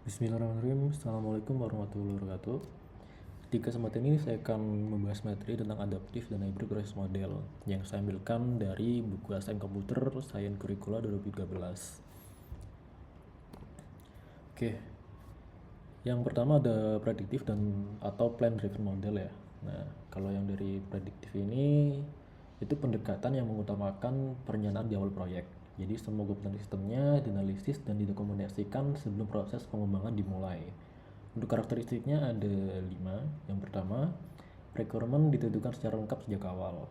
Bismillahirrahmanirrahim. Assalamualaikum warahmatullahi wabarakatuh. Di kesempatan ini saya akan membahas materi tentang adaptif dan hybrid process model yang saya ambilkan dari buku ASN Komputer Science Curricula 2013. Oke, yang pertama ada prediktif dan atau plan driven model ya. Nah, kalau yang dari prediktif ini itu pendekatan yang mengutamakan perencanaan di awal proyek. Jadi semua komponen sistemnya dianalisis dan didokumentasikan sebelum proses pengembangan dimulai. Untuk karakteristiknya ada 5. Yang pertama, requirement ditentukan secara lengkap sejak awal.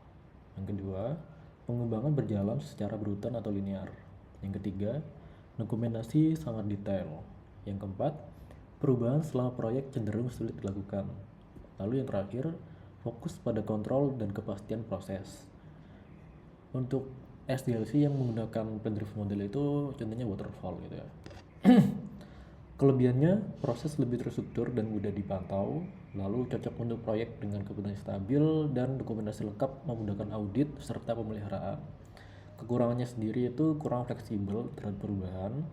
Yang kedua, pengembangan berjalan secara berurutan atau linear. Yang ketiga, dokumentasi sangat detail. Yang keempat, perubahan selama proyek cenderung sulit dilakukan. Lalu yang terakhir, fokus pada kontrol dan kepastian proses. Untuk SDLC yang menggunakan plan-driven model itu contohnya waterfall gitu ya. Kelebihannya, proses lebih terstruktur dan mudah dipantau, lalu cocok untuk proyek dengan kebutuhan stabil dan dokumentasi lengkap memudahkan audit serta pemeliharaan. Kekurangannya sendiri itu kurang fleksibel terhadap perubahan.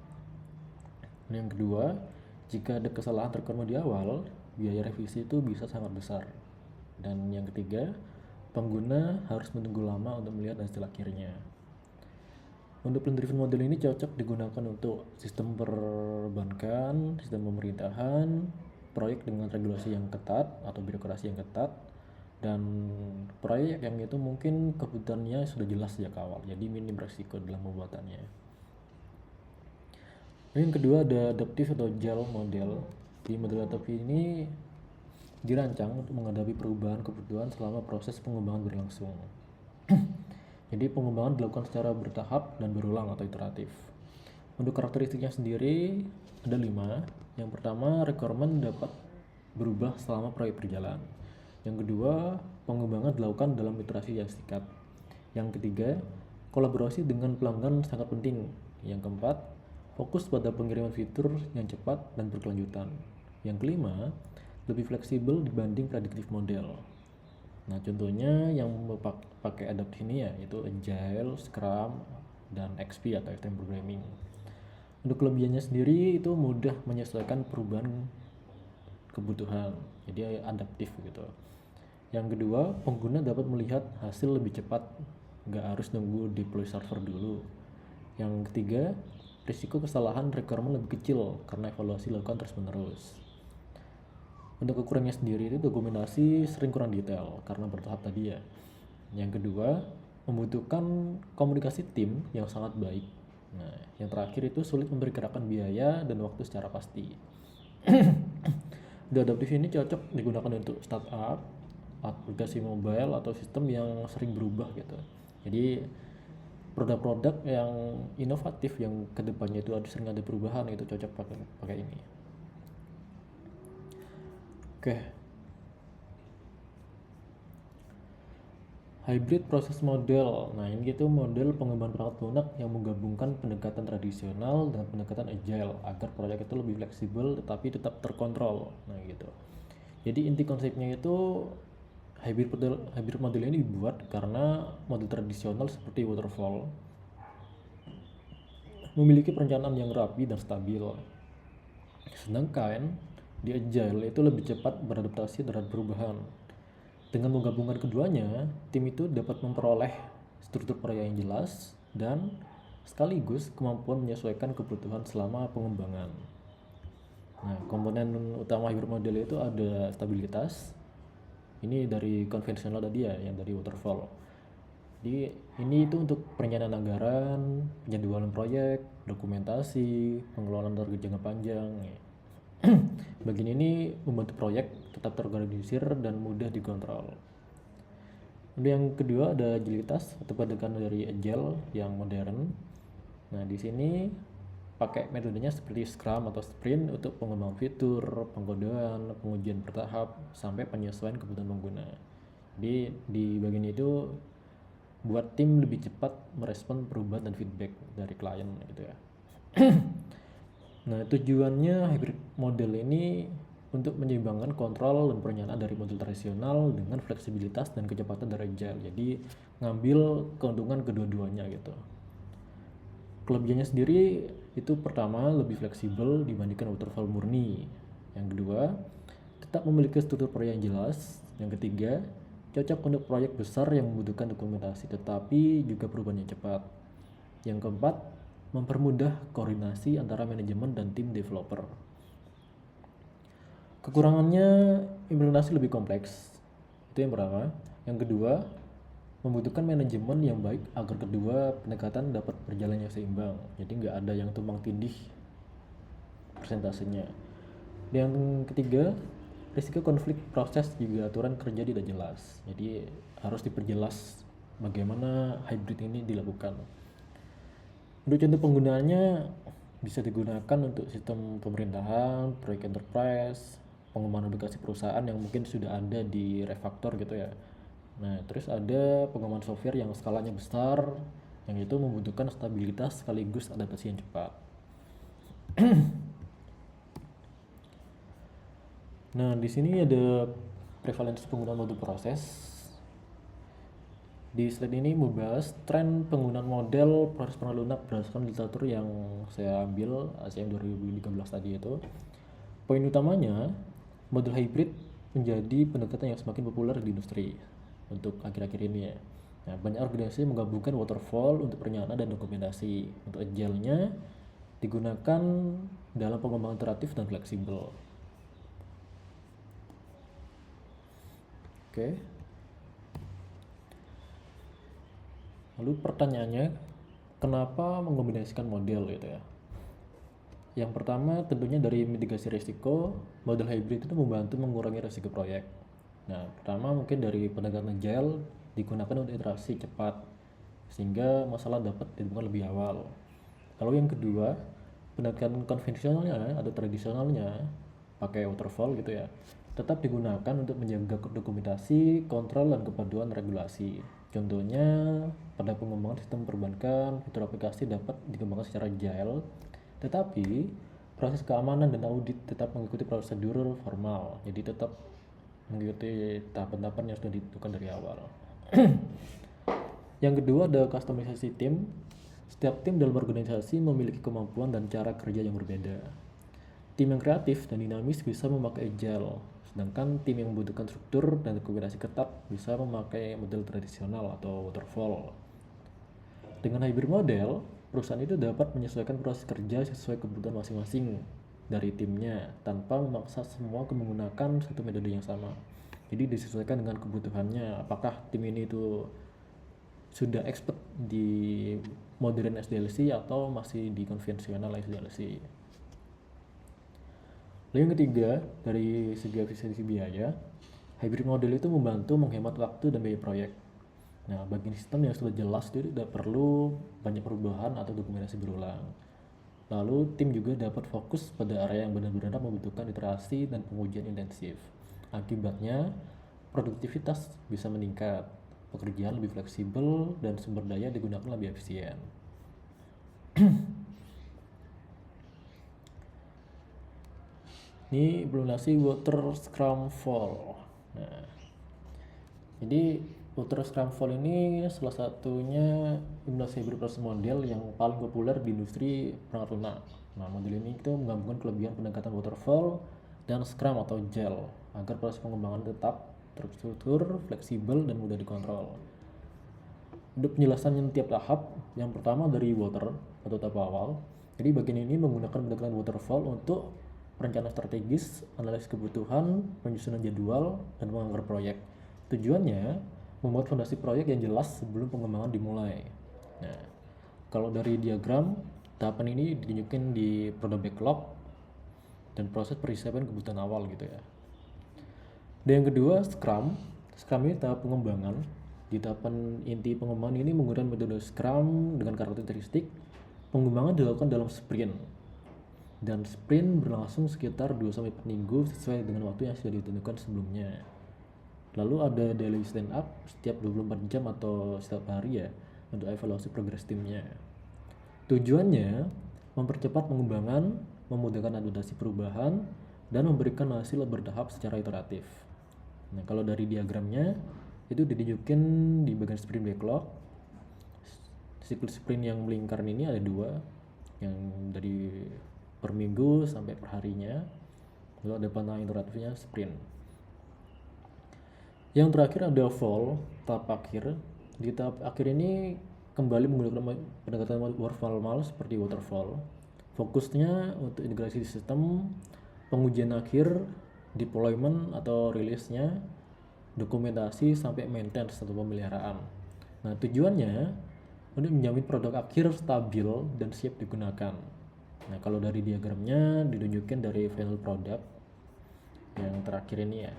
Dan yang kedua, jika ada kesalahan terkena di awal, biaya revisi itu bisa sangat besar. Dan yang ketiga, pengguna harus menunggu lama untuk melihat hasil akhirnya. Untuk plan-driven model ini cocok digunakan untuk sistem perbankan, sistem pemerintahan, proyek dengan regulasi yang ketat atau birokrasi yang ketat, dan proyek yang itu mungkin kebutuhannya sudah jelas sejak awal, jadi minim resiko dalam pembuatannya. Dan yang kedua ada adaptive atau agile model. Di model adaptive ini dirancang untuk menghadapi perubahan kebutuhan selama proses pengembangan berlangsung. Jadi pengembangan dilakukan secara bertahap dan berulang atau iteratif. Untuk karakteristiknya sendiri ada 5. Yang pertama, requirement dapat berubah selama proyek berjalan. Yang kedua, pengembangan dilakukan dalam iterasi yang singkat. Yang ketiga, kolaborasi dengan pelanggan sangat penting. Yang keempat, fokus pada pengiriman fitur yang cepat dan berkelanjutan. Yang kelima, lebih fleksibel dibanding predictive model. Nah, contohnya yang pakai adaptif ini ya, itu Agile, Scrum, dan XP atau Extreme Programming. Untuk kelebihannya sendiri itu mudah menyesuaikan perubahan kebutuhan, jadi adaptif gitu. Yang kedua, pengguna dapat melihat hasil lebih cepat, nggak harus nunggu deploy server dulu. Yang ketiga, risiko kesalahan requirement lebih kecil karena evaluasi dilakukan terus-menerus. Untuk kekurangannya sendiri itu dokumentasi sering kurang detail karena bertahap tadi ya. Yang kedua, membutuhkan komunikasi tim yang sangat baik. Nah, yang terakhir itu sulit memperkirakan biaya dan waktu secara pasti. The Adaptive ini cocok digunakan untuk startup, aplikasi mobile atau sistem yang sering berubah gitu. Jadi produk-produk yang inovatif yang kedepannya itu sering ada perubahan itu cocok pakai ini. Oke. Hybrid proses model. Nah, ini itu model pengembangan perangkat lunak yang menggabungkan pendekatan tradisional dan pendekatan agile agar proyek itu lebih fleksibel tetapi tetap terkontrol. Nah, gitu. Jadi inti konsepnya itu hybrid model ini dibuat karena model tradisional seperti waterfall memiliki perencanaan yang rapi dan stabil. Sedangkan di agile itu lebih cepat beradaptasi terhadap perubahan. Dengan menggabungkan keduanya, tim itu dapat memperoleh struktur proyek yang jelas dan sekaligus kemampuan menyesuaikan kebutuhan selama pengembangan. Nah, komponen utama hybrid model itu ada stabilitas. Ini dari konvensional tadi ya, yang dari waterfall. Jadi ini itu untuk perencanaan anggaran, penjadwalan proyek, dokumentasi, pengelolaan target jangka panjang. Bagian ini membantu proyek tetap terorganisir dan mudah dikontrol. Yang kedua ada agilitas atau pendekatan dari agile yang modern. Nah, di sini pakai metodenya seperti Scrum atau Sprint untuk pengembangan fitur, pengkodean, pengujian bertahap sampai penyesuaian kebutuhan pengguna. Jadi di bagian itu buat tim lebih cepat merespon perubahan dan feedback dari klien gitu ya. Nah, tujuannya hybrid model ini untuk menyeimbangkan kontrol dan perencanaan dari model tradisional dengan fleksibilitas dan kecepatan dari agile. Jadi ngambil keuntungan kedua-duanya gitu. Kelebihannya sendiri itu pertama lebih fleksibel dibandingkan waterfall murni. Yang kedua, tetap memiliki struktur proyek yang jelas. Yang ketiga, cocok untuk proyek besar yang membutuhkan dokumentasi tetapi juga perubahan yang cepat. Yang keempat, mempermudah koordinasi antara manajemen dan tim developer. Kekurangannya, implementasi lebih kompleks. Itu yang pertama. Yang kedua, membutuhkan manajemen yang baik agar kedua pendekatan dapat berjalan yang seimbang. Jadi nggak ada yang tumpang tindih persentasenya. Yang ketiga, risiko konflik proses juga aturan kerja tidak jelas. Jadi harus diperjelas bagaimana hybrid ini dilakukan. Untuk contoh penggunaannya bisa digunakan untuk sistem pemerintahan, proyek enterprise, pengembangan aplikasi perusahaan yang mungkin sudah ada di refaktor gitu ya. Nah, terus ada pengembangan software yang skalanya besar, yang itu membutuhkan stabilitas sekaligus adaptasi yang cepat. Nah, di sini ada prevalensi penggunaan mode proses. Di slide ini membahas tren penggunaan model proses lunak berdasarkan literatur yang saya ambil ACM 2013 tadi itu. Poin utamanya, model hybrid menjadi pendekatan yang semakin populer di industri untuk akhir-akhir ini ya. Nah, banyak organisasi menggabungkan waterfall untuk perencanaan dan dokumentasi. Untuk agile-nya digunakan dalam pengembangan iteratif dan fleksibel. Oke. Lalu pertanyaannya, kenapa mengombinasikan model gitu ya? Yang pertama tentunya dari mitigasi risiko, model hybrid itu membantu mengurangi risiko proyek. Nah, pertama mungkin dari pendekatan agile digunakan untuk iterasi cepat sehingga masalah dapat ditemukan lebih awal. Lalu yang kedua, pendekatan konvensionalnya atau tradisionalnya pakai waterfall gitu ya, tetap digunakan untuk menjaga dokumentasi, kontrol dan kepaduan regulasi. Contohnya pada pengembangan sistem perbankan, fitur aplikasi dapat dikembangkan secara agile, tetapi proses keamanan dan audit tetap mengikuti prosedur formal. Jadi tetap mengikuti tahapan-tahapan yang sudah ditentukan dari awal. Yang kedua ada customisasi tim. Setiap tim dalam organisasi memiliki kemampuan dan cara kerja yang berbeda. Tim yang kreatif dan dinamis bisa memakai agile, sedangkan tim yang membutuhkan struktur dan koordinasi ketat bisa memakai model tradisional atau waterfall. Dengan hybrid model, perusahaan itu dapat menyesuaikan proses kerja sesuai kebutuhan masing-masing dari timnya tanpa memaksa semua menggunakan satu metode yang sama. Jadi disesuaikan dengan kebutuhannya, apakah tim ini itu sudah expert di modern SDLC atau masih di konvensional SDLC. Lalu yang ketiga, dari segi efisiensi biaya, hybrid model itu membantu menghemat waktu dan biaya proyek. Nah, bagi sistem yang sudah jelas, itu tidak perlu banyak perubahan atau dokumentasi berulang. Lalu, tim juga dapat fokus pada area yang benar-benar membutuhkan iterasi dan pengujian intensif. Akibatnya, produktivitas bisa meningkat, pekerjaan lebih fleksibel, dan sumber daya digunakan lebih efisien. Ini implementasi water scrum fall. Nah, jadi water scrum fall ini salah satunya implementasi hybrid proses model yang paling populer di industri perangkat lunak. Nah, model ini itu menggabungkan kelebihan pendekatan waterfall dan scrum atau agile agar proses pengembangan tetap terstruktur, fleksibel, dan mudah dikontrol. Untuk penjelasan yang tiap tahap, yang pertama dari water atau tahap awal. Jadi bagian ini menggunakan pendekatan waterfall untuk perencanaan strategis, analisis kebutuhan, penyusunan jadwal, dan menganggar proyek. Tujuannya membuat fondasi proyek yang jelas sebelum pengembangan dimulai. Nah, kalau dari diagram, tahapan ini ditunjukkan di product backlog dan proses persiapan kebutuhan awal gitu ya. Dan yang kedua, Scrum. Scrum ini tahap pengembangan. Di tahapan inti pengembangan ini menggunakan metode Scrum dengan karakteristik pengembangan dilakukan dalam sprint. Dan sprint berlangsung sekitar 2-4 minggu sesuai dengan waktu yang sudah ditentukan sebelumnya. Lalu ada daily stand up setiap 24 jam atau setiap hari ya untuk evaluasi progres timnya. Tujuannya mempercepat pengembangan, memudahkan adaptasi perubahan, dan memberikan hasil bertahap secara iteratif. Nah, kalau dari diagramnya itu ditunjukkan di bagian sprint backlog. Siklus sprint yang melingkar ini ada 2. yang dari per minggu sampai per harinya. Lalu ada panah interaktifnya sprint. Yang terakhir ada fall, tahap akhir. Di tahap akhir ini kembali menggunakan pendekatan waterfall seperti waterfall. Fokusnya untuk integrasi sistem, pengujian akhir, deployment atau rilisnya, dokumentasi sampai maintenance atau pemeliharaan. Nah, tujuannya untuk menjamin produk akhir stabil dan siap digunakan. Nah, kalau dari diagramnya ditunjukkan dari final product yang terakhir ini ya.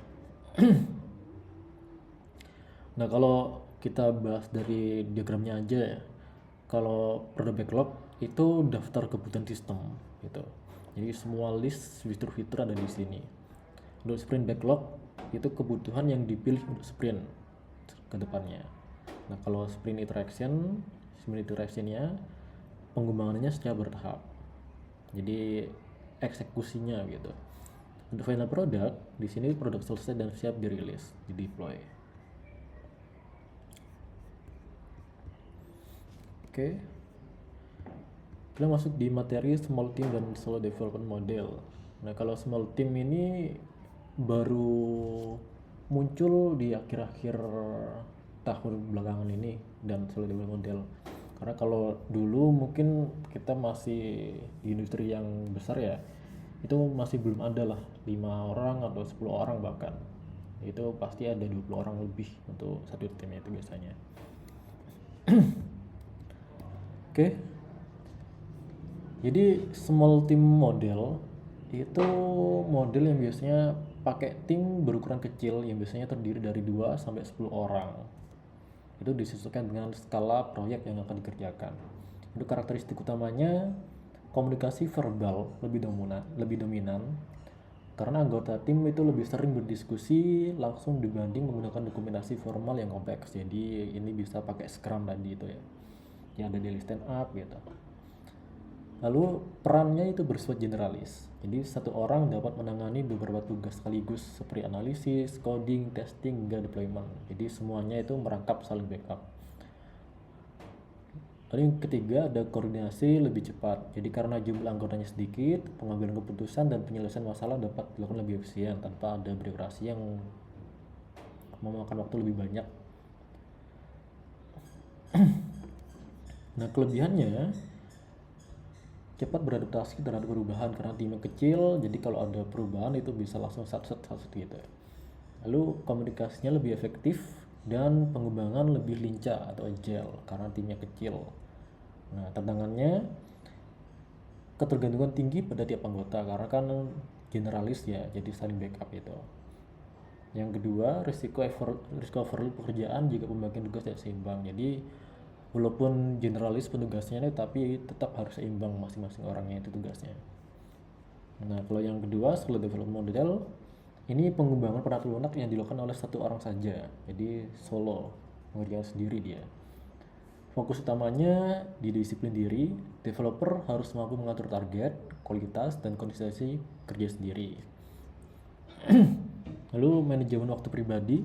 Nah, kalau kita bahas dari diagramnya aja ya. Kalau produk backlog itu daftar kebutuhan sistem gitu. Jadi semua list fitur-fitur ada di sini. Untuk sprint backlog itu kebutuhan yang dipilih untuk sprint ke depannya. Nah, kalau sprint iterationnya pengembangannya secara bertahap. Jadi eksekusinya gitu. Untuk final product, di sini produk selesai dan siap dirilis, di deploy. Oke. Kita masuk di materi small team dan solo development model. Nah, kalau small team ini baru muncul di akhir-akhir tahun belakangan ini dan solo development model. Karena kalau dulu mungkin kita masih di industri yang besar ya, itu masih belum ada lah 5 orang atau 10 orang bahkan. Itu pasti ada 20 orang lebih untuk satu tim itu biasanya. Oke. Jadi small team model itu model yang biasanya pakai tim berukuran kecil yang biasanya terdiri dari 2 sampai 10 orang. Itu disesuaikan dengan skala proyek yang akan dikerjakan. Untuk karakteristik utamanya komunikasi verbal lebih dominan karena anggota tim itu lebih sering berdiskusi langsung dibanding menggunakan dokumentasi formal yang kompleks. Jadi ini bisa pakai Scrum tadi itu ya, yang ada daily stand up gitu. Lalu perannya itu bersifat generalis. Jadi satu orang dapat menangani beberapa tugas sekaligus seperti analisis, coding, testing, hingga deployment. Jadi semuanya itu merangkap saling backup. Lalu yang ketiga ada koordinasi lebih cepat. Jadi karena jumlah anggotanya sedikit, pengambilan keputusan dan penyelesaian masalah dapat dilakukan lebih efisien tanpa ada birokrasi yang memakan waktu lebih banyak. Nah, kelebihannya cepat beradaptasi terhadap perubahan karena timnya kecil, jadi kalau ada perubahan itu bisa langsung satu gitu. Lalu komunikasinya lebih efektif dan pengembangan lebih lincah atau agile karena timnya kecil. Nah, tantangannya ketergantungan tinggi pada tiap anggota karena kan generalis ya, jadi saling backup itu. Yang kedua, risiko overload pekerjaan jika pembagian tugas tidak seimbang. Jadi walaupun generalis petugasnya tapi tetap harus seimbang masing-masing orangnya itu tugasnya. Nah, kalau yang kedua, solo development model ini pengembangan perangkat lunak yang dilakukan oleh satu orang saja. Jadi solo, mengerjakan sendiri dia. Fokus utamanya di disiplin diri, developer harus mampu mengatur target, kualitas, dan konsistensi kerja sendiri. Lalu manajemen waktu pribadi,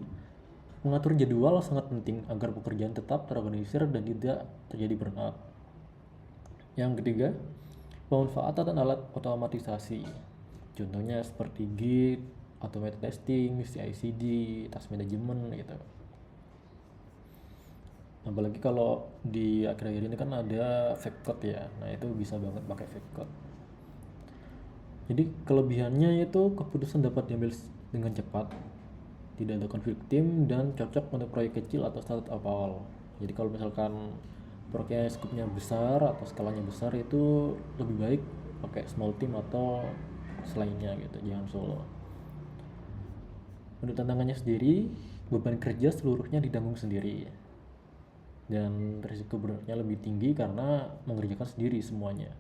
mengatur jadwal sangat penting agar pekerjaan tetap terorganisir dan tidak terjadi burnout. Yang ketiga, pemanfaatan alat otomatisasi. Contohnya seperti Git, automated testing, CI/CD, task management gitu. Apalagi kalau di akhir-akhir ini kan ada fake code ya. Nah, itu bisa banget pakai fake code. Jadi kelebihannya itu keputusan dapat diambil dengan cepat, tidak ada konflik tim, dan cocok untuk proyek kecil atau startup awal. Jadi kalau misalkan proyeknya skupnya besar atau skalanya besar itu lebih baik pakai small team atau selainnya gitu, jangan solo. Untuk tantangannya sendiri, beban kerja seluruhnya ditanggung sendiri dan risiko beratnya lebih tinggi karena mengerjakan sendiri semuanya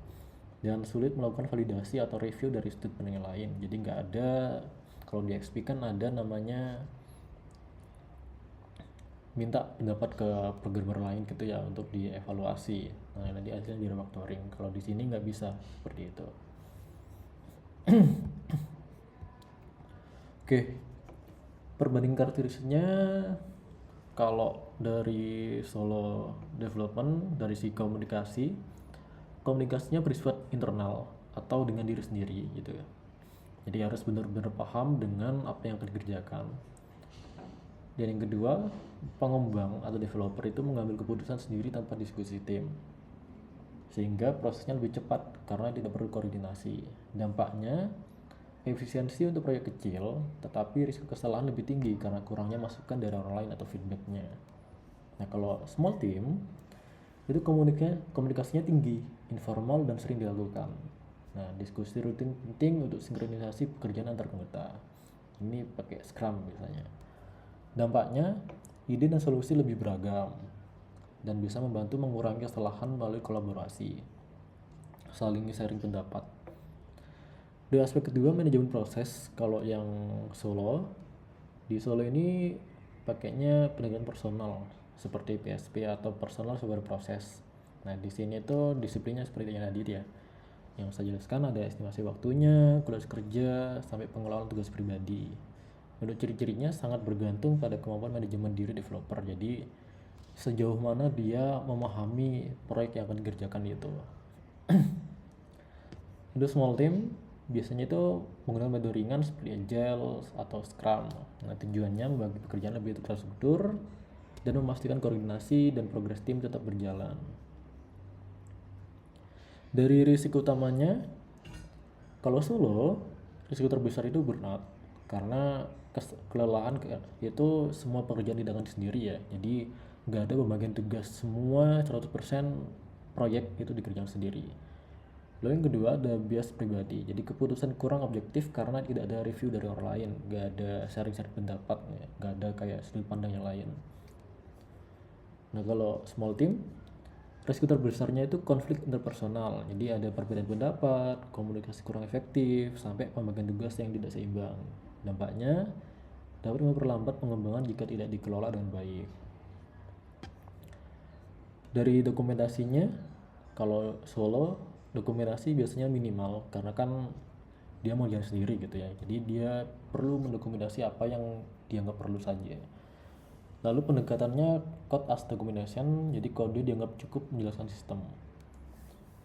dan sulit melakukan validasi atau review dari sudut pandang yang lain. Jadi nggak ada, kalau di XP kan ada namanya minta pendapat ke programmer lain gitu ya untuk dievaluasi. Nah, nanti hasilnya di refactoring. Kalau di sini nggak bisa seperti itu. Oke, perbandingan karakteristiknya kalau dari solo development dari si komunikasi komunikasinya bersifat internal atau dengan diri sendiri gitu ya. Jadi harus benar-benar paham dengan apa yang akan dikerjakan. Dan yang kedua, pengembang atau developer itu mengambil keputusan sendiri tanpa diskusi tim, sehingga prosesnya lebih cepat karena tidak perlu koordinasi. Dampaknya, efisiensi untuk proyek kecil, tetapi risiko kesalahan lebih tinggi karena kurangnya masukan dari orang lain atau feedbacknya. Nah, kalau small team, itu komunikasinya tinggi, informal, dan sering dilakukan. Nah, diskusi rutin penting untuk sinkronisasi pekerjaan antar anggota. Ini pakai Scrum biasanya. Dampaknya, ide dan solusi lebih beragam dan bisa membantu mengurangi kesalahan melalui kolaborasi, saling sharing pendapat. Di aspek kedua, manajemen proses. Kalau yang solo, di solo ini pakainya pendekatan personal seperti PSP atau personal super proses. Nah, di sini tuh disiplinnya seperti yang tadi ya. Yang saya jelaskan ada estimasi waktunya, kualitas kerja, sampai pengelolaan tugas pribadi. Untuk ciri-cirinya sangat bergantung pada kemampuan manajemen diri developer. Jadi sejauh mana dia memahami proyek yang akan dikerjakan itu. Untuk small team biasanya itu menggunakan metode ringan seperti Agile atau Scrum. Nah, tujuannya membagi pekerjaan lebih terstruktur dan memastikan koordinasi dan progres tim tetap berjalan. Dari risiko utamanya, kalau solo, risiko terbesar itu burnout karena kelelahan itu semua pekerjaan dilakukan sendiri ya. Jadi nggak ada pembagian tugas, semua 100% proyek itu dikerjakan sendiri. Lalu yang kedua ada bias pribadi, jadi keputusan kurang objektif karena tidak ada review dari orang lain, nggak ada sharing-sharing pendapat, nggak ada kayak sudut pandang yang lain. Nah, kalau small team, risiko terbesarnya itu konflik interpersonal, jadi ada perbedaan pendapat, komunikasi kurang efektif, sampai pembagian tugas yang tidak seimbang. Dampaknya dapat memperlambat pengembangan jika tidak dikelola dengan baik. Dari dokumentasinya, kalau solo, dokumentasi biasanya minimal karena kan dia mau jalan sendiri gitu ya, jadi dia perlu mendokumentasi apa yang dianggap perlu saja. Lalu pendekatannya code as documentation, jadi kode dianggap cukup menjelaskan sistem.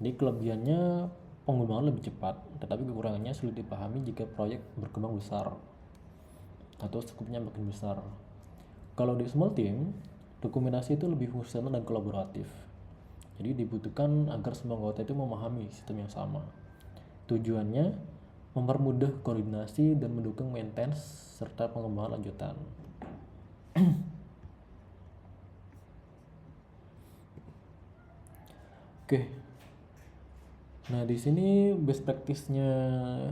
Jadi kelebihannya pengembangan lebih cepat, tetapi kekurangannya sulit dipahami jika proyek berkembang besar atau skupnya makin besar. Kalau di small team, dokumentasi itu lebih fungsional dan kolaboratif. Jadi dibutuhkan agar semua anggota itu memahami sistem yang sama. Tujuannya mempermudah koordinasi dan mendukung maintenance serta pengembangan lanjutan. Oke. Nah, di sini best practice-nya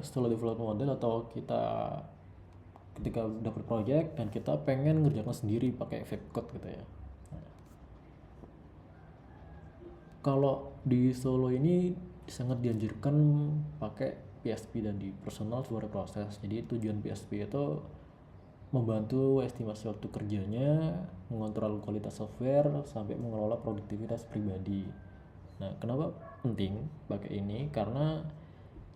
setelah development model atau kita ketika dapat project dan kita pengen ngerjakan sendiri pakai vibe code gitu ya. Kalau di Solo ini sangat dianjurkan pakai PSP dan di personal suara proses. Jadi tujuan PSP itu membantu estimasi waktu kerjanya, mengontrol kualitas software, sampai mengelola produktivitas pribadi. Nah, kenapa penting pakai ini? Karena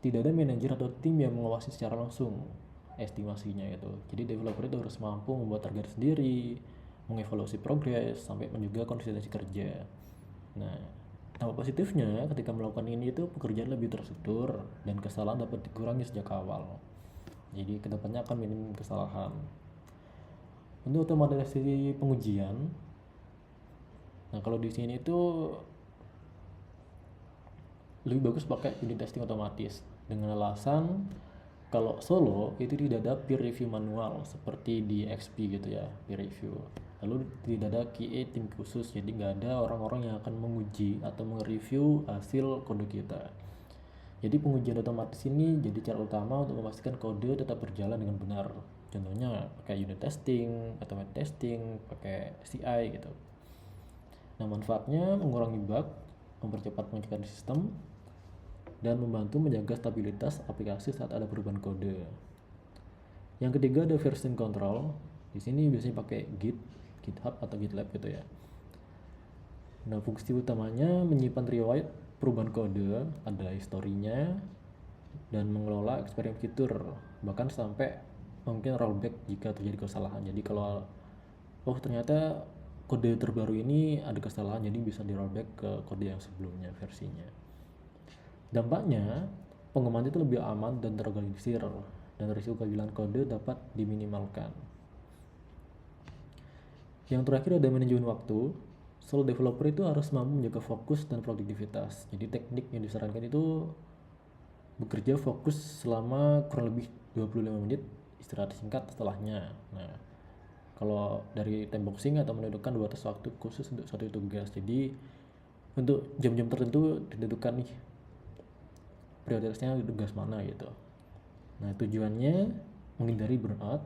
tidak ada manajer atau tim yang mengawasi secara langsung estimasinya itu. Jadi developer itu harus mampu membuat target sendiri, mengevaluasi progres, sampai menjaga konsistensi kerja. Nah, dampak positifnya ketika melakukan ini itu pekerjaan lebih terstruktur dan kesalahan dapat dikurangi sejak awal. Jadi kedepannya akan minim kesalahan. Untuk otomatisasi pengujian, nah kalau di sini itu lebih bagus pakai unit testing otomatis dengan alasan kalau solo itu tidak ada peer review manual seperti di XP gitu ya, peer review. Lalu tidak ada QA tim khusus, jadi nggak ada orang-orang yang akan menguji atau mereview hasil kode kita. Jadi pengujian otomatis ini jadi cara utama untuk memastikan kode tetap berjalan dengan benar. Contohnya pakai unit testing, automated testing, pakai CI gitu. Nah, manfaatnya mengurangi bug, mempercepat pengecekan sistem, dan membantu menjaga stabilitas aplikasi saat ada perubahan kode. Yang ketiga ada version control. Di sini biasanya pakai Git, GitHub atau GitLab gitu ya. Nah, fungsi utamanya menyimpan riwayat perubahan kode, ada historinya, dan mengelola eksperimen fitur, bahkan sampai mungkin rollback jika terjadi kesalahan. Jadi kalau ternyata kode terbaru ini ada kesalahan, jadi bisa di rollback ke kode yang sebelumnya versinya. Dampaknya, pengembangan itu lebih aman dan terorganisir, dan risiko kehilangan kode dapat diminimalkan. Yang terakhir ada manajemen waktu. Solo developer itu harus mampu menjaga fokus dan produktivitas. Jadi teknik yang disarankan itu bekerja fokus selama kurang lebih 25 menit, istirahat singkat setelahnya. Nah, kalau dari time boxing atau menentukan batas waktu khusus untuk suatu tugas. Jadi untuk jam-jam tertentu ditentukan nih prioritasnya tugas mana gitu. Nah, tujuannya menghindari burnout,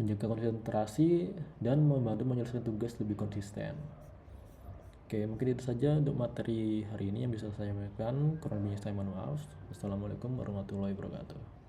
menjaga konsentrasi, dan membantu menyelesaikan tugas lebih konsisten. Oke, mungkin itu saja untuk materi hari ini yang bisa saya sampaikan. Kurang lebihnya saya mohon maaf. Wassalamualaikum warahmatullahi wabarakatuh.